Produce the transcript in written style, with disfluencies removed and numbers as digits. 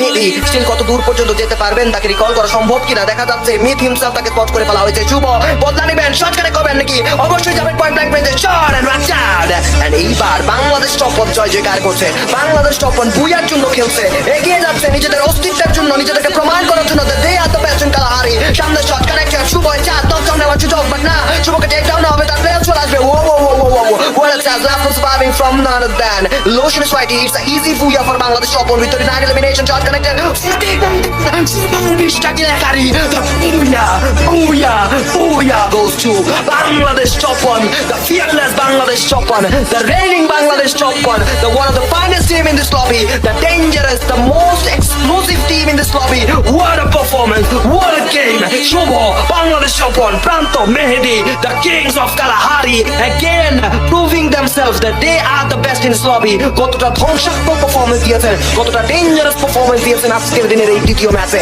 মেহেদি still কত দূর পর্যন্ত যেতে পারবেন তাকে রিকল করা সম্ভব কিনা দেখা যাচ্ছে। মিথ হিমসেলফ তাকে স্পট করে ফেলা হয়েছে। শুভ বদলা নেবেন, শট কানেক্ট করবেন নাকি? অবশ্যই যাবেন পয়েন্ট ব্ল্যাঙ্ক রেঞ্জে, shot and watch out. And এইবার বাংলাদেশ টপ 1 জয় জয়কার করছে। বাংলাদেশ টপ 1 বুয়ার জন্য খেলছে, এগিয়ে যাচ্ছে নিজেদের অস্তিত্বের জন্য, নিজেদেরকে প্রমাণ করার জন্য। They are the best in Kalahari. সামনে শট কানেক্ট, শুভ চার টপ সামনে আমার সুযোগ, বাট না, শুভকে টেক ডাউন হবে, তার প্লেয়ার চলে আসবে। ও what else has left from surviving from none other than Lotion Sweaty. It's an easy booyah for Bangladesh top 1 with 39 elimination, shot connected. Booyah goes to Bangladesh top 1, the fearless Bangladesh top 1, the reigning Bangladesh top 1, the one of the finest team in this lobby, the dangerous, the most explosive team in this lobby. What a performance, what a game. Shubho, Bangladesh top 1, Pranto, Mehdi, the kings of Kalahari, again proving themselves that they are the best in this lobby. কতটা ধ্বংসাত্মক performance দিয়েছেন, কতটা dangerous performance দিয়েছেন আজকের দিনের এই দ্বিতীয় ম্যাচে।